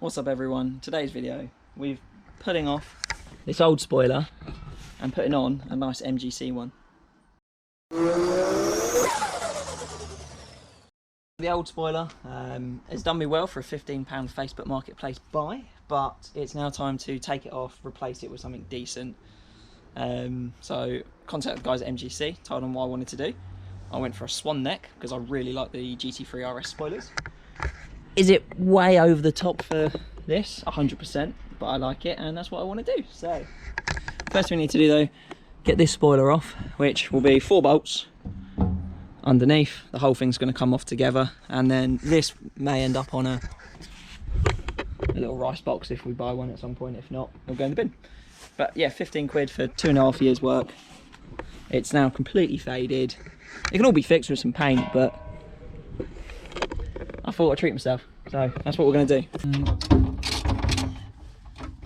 What's up everyone? Today's video, we're putting off this old spoiler and putting on a nice MGC one. The old spoiler has done me well for a £15 Facebook Marketplace buy, but it's now time to take it off, replace it with something decent. So contacted the guys at MGC, told them what I wanted to do. I went for a Swan neck because I really like the GT3 RS spoilers. Is it way over the top for this? 100%, but I like it and that's what I want to do. So first thing we need to do though, get this spoiler off, which will be 4 bolts underneath. The whole thing's going to come off together, and then this may end up on a little rice box if we buy one at some point. If not, it'll go in the bin. But yeah, 15 quid for 2.5 years work. It's now completely faded. It can all be fixed with some paint, but I thought I'd treat myself, so that's what we're going to do.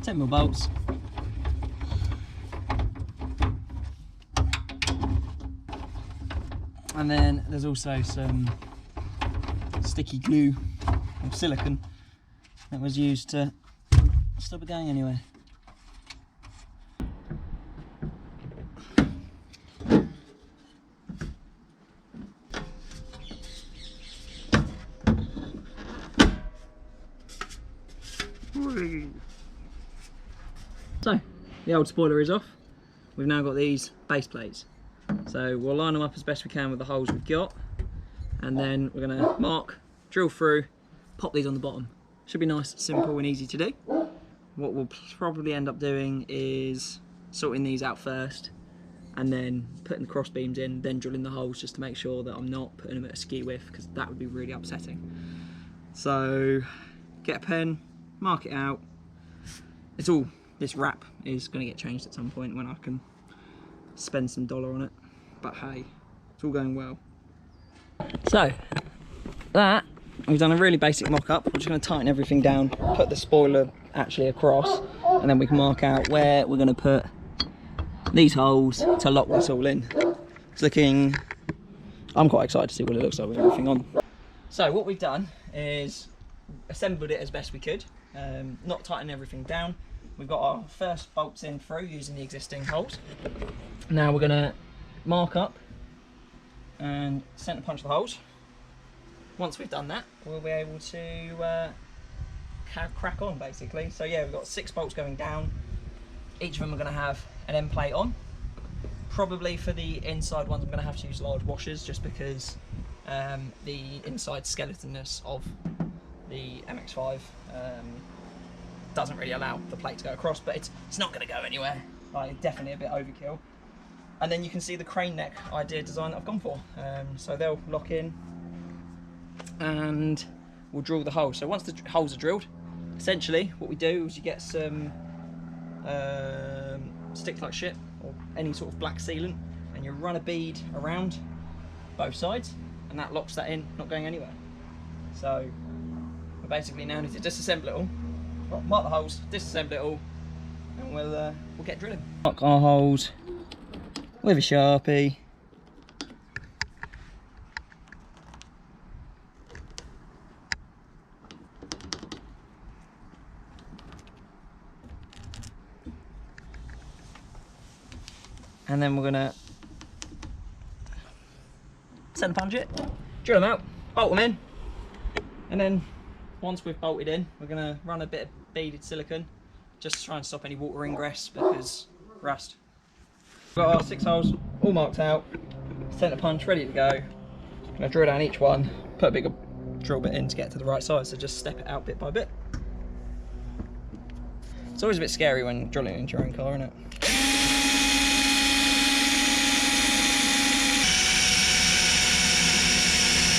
10mm bolts. And then there's also some sticky glue or silicone that was used to stop it going anywhere. So, the old spoiler is off. We've now got these base plates. So we'll line them up as best we can with the holes we've got. And then we're going to mark, drill through, pop these on the bottom. Should be nice, simple and easy to do. What we'll probably end up doing is sorting these out first, and then putting the cross beams in, then drilling the holes just to make sure that I'm not putting them at a ski whiff, because that would be really upsetting. So get a pen, mark it out. It's all, this wrap is going to get changed at some point when I can spend some dollar on it, but hey, it's all going well. So that, we've done a really basic mock-up. We're just going to tighten everything down, put the spoiler actually across, and then we can mark out where we're going to put these holes to lock this all in. It's looking, I'm quite excited to see what it looks like with everything on. So what we've done is assembled it as best we could, not tighten everything down. We've got our first bolts in through using the existing holes. Now we're going to mark up and centre punch the holes. Once we've done that, we'll be able to crack on basically. So yeah, we've got 6 bolts going down. Each of them are going to have an end plate on. Probably for the inside ones I'm going to have to use large washers, just because the inside skeletonness of the MX5 doesn't really allow the plate to go across, but it's not going to go anywhere. Like, definitely a bit overkill. And then you can see the crane neck idea design that I've gone for. So they'll lock in and we'll drill the hole. So once the holes are drilled, essentially what we do is you get some sticks like shit or any sort of black sealant, and you run a bead around both sides, and that locks that in, not going anywhere. So we basically now need to disassemble it all. Well, mark the holes, disassemble it all, and we'll get drilling. Mark our holes with a Sharpie. And then we're gonna centre punch it, drill them out, bolt them in, and then once we've bolted in, we're going to run a bit of beaded silicone just to try and stop any water ingress, because rust. We've got our 6 holes all marked out, centre punch ready to go. I'm going to drill down each one, put a bigger drill bit in to get to the right size, so just step it out bit by bit. It's always a bit scary when drilling into your own car, isn't it?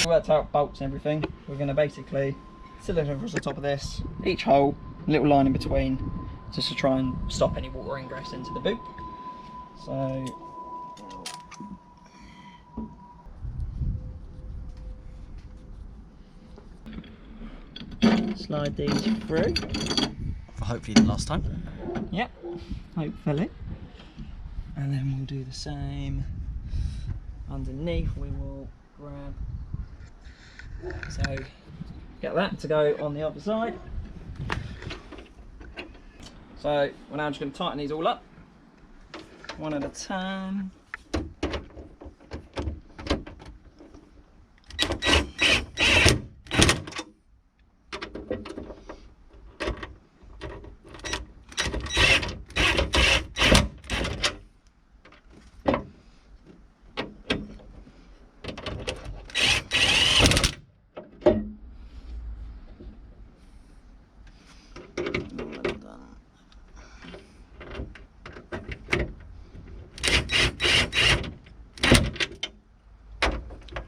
Worked out bolts and everything. We're going to basically silicone across the top of this, each hole, a little line in between, just to try and stop any water ingress into the boot. So slide these through. For hopefully the last time. Yep, hopefully. And then we'll do the same underneath. We will grab, so get that to go on the other side. So we're now just going to tighten these all up, one at a time.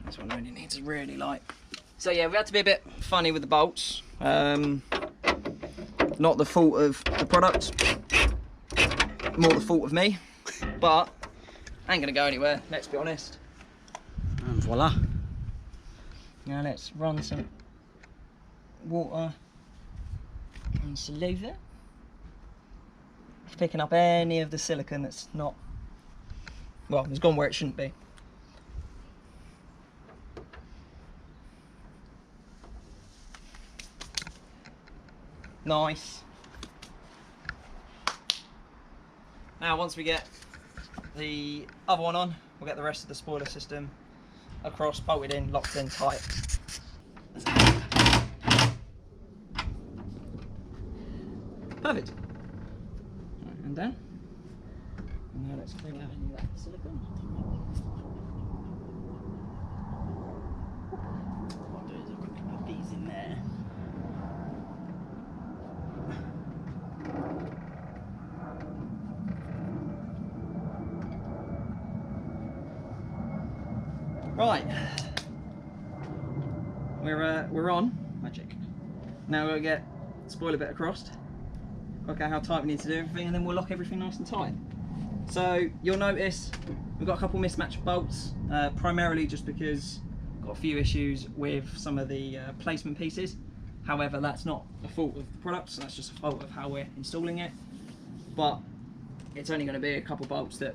This one only needs a really light. So yeah, we had to be a bit funny with the bolts. Not the fault of the product, more the fault of me, but ain't gonna go anywhere, let's be honest. And voila. Now let's run some water and saliva. It's picking up any of the silicone that's not, well, it's gone where it shouldn't be. Nice. Now once we get the other one on, we'll get the rest of the spoiler system across, bolted in, locked in tight. Perfect. Right, and down. And now let's clean out any of that silicone. What I'll do is I'll quickly put these in there. Right, we're on. Magic. Now we'll get spoiler bit across. Okay, how tight we need to do everything, and then we'll lock everything nice and tight. So you'll notice we've got a couple mismatched bolts, primarily just because I've got a few issues with some of the placement pieces. However, that's not a fault of the product, so that's just a fault of how we're installing it. But it's only going to be a couple bolts that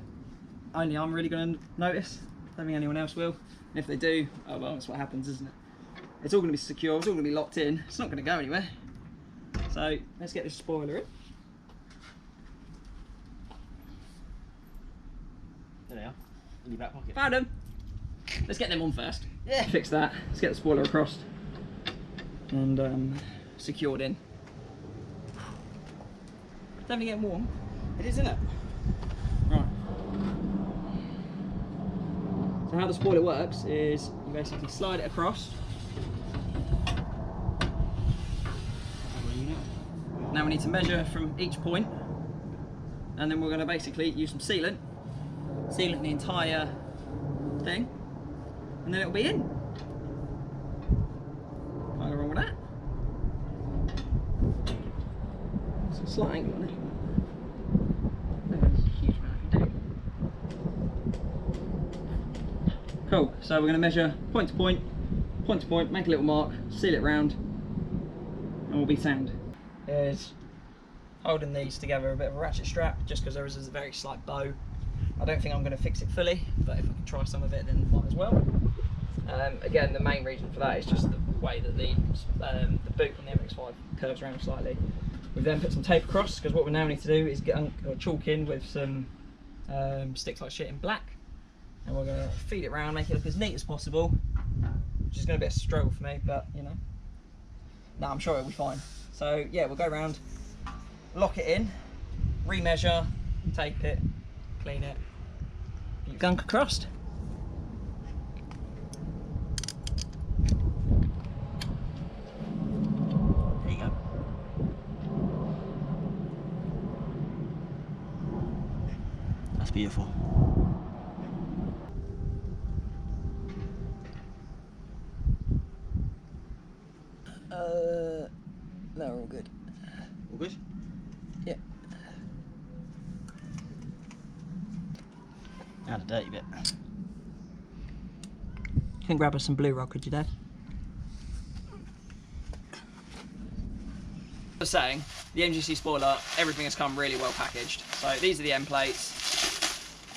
only I'm really going to notice. I don't think anyone else will. And if they do, oh well, that's what happens, isn't it? It's all going to be secure, it's all going to be locked in, it's not going to go anywhere. So let's get this spoiler in. There they are, in your back pocket. Found them! Let's get them on first. Yeah. Fix that, let's get the spoiler across and secured in. Definitely getting warm. It is, isn't it? Right. So how the spoiler works is you basically slide it across. Now we need to measure from each point, and then we're going to basically use some sealant the entire thing, and then it'll be in. Can't go wrong with that. It's a slight angle on it. There's a huge amount I can do. Cool, so we're going to measure point to point, make a little mark, seal it round, and we'll be sound. Is holding these together a bit of a ratchet strap, just because there is a very slight bow. I don't think I'm going to fix it fully, but if I can try some of it, then might as well. Again, the main reason for that is just the way that the boot on the MX5 curves around slightly. We've then put some tape across, because what we now need to do is get chalk in with some sticks like shit in black, and we're going to feed it around, make it look as neat as possible, which is going to be a struggle for me, but you know, no, I'm sure it'll be fine. So yeah, we'll go around, lock it in, remeasure, tape it, clean it, gunk across. There you go. That's beautiful. No, we're all good. All good? Yeah. Now the dirty bit. You can grab us some blue rock, could you, Dad? I was saying, the MGC spoiler, everything has come really well packaged. So these are the end plates.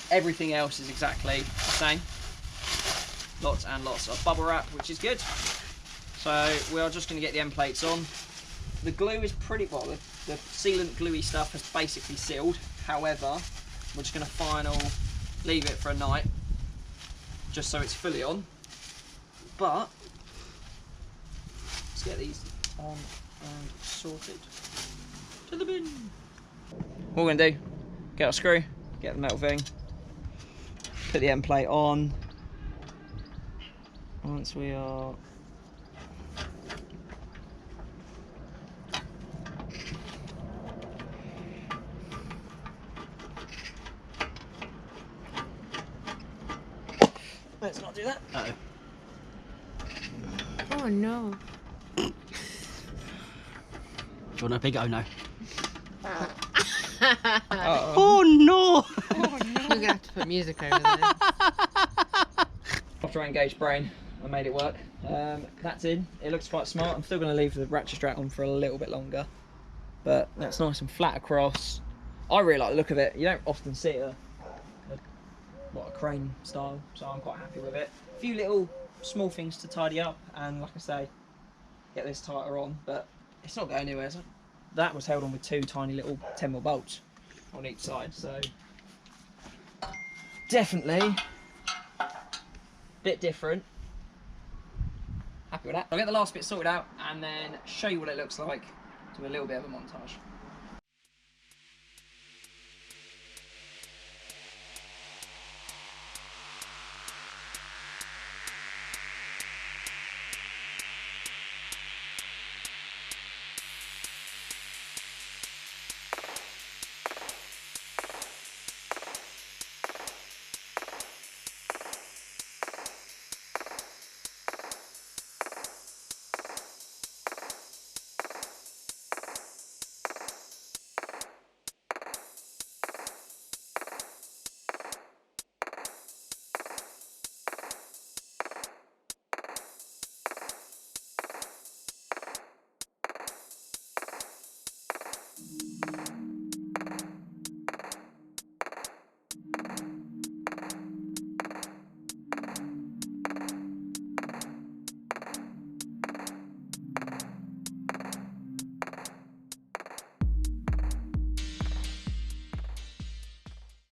Everything else is exactly the same. Lots and lots of bubble wrap, which is good. So we are just going to get the end plates on, The glue is pretty well. The sealant gluey stuff has basically sealed. However, we're just going to leave it for a night, just so it's fully on. But let's get these on and sorted. To the bin. What we're going to do? Get our screw, get the metal thing, put the end plate on. Once we are let's not do that. Uh-oh. Oh no. Do you want a big oh no? Uh-oh. Oh no! You're gonna have to put music over there. After I engaged brain, I made it work. That's in. It looks quite smart. I'm still going to leave the ratchet strap on for a little bit longer, but that's nice and flat across. I really like the look of it. You don't often see a crane style, so I'm quite happy with it. A few little small things to tidy up, and like I say, get this tighter on, but it's not going anywhere. So that was held on with 2 tiny little 10mm bolts on each side, so definitely a bit different. Happy with that. I'll get the last bit sorted out and then show you what it looks like. Do a little bit of a montage.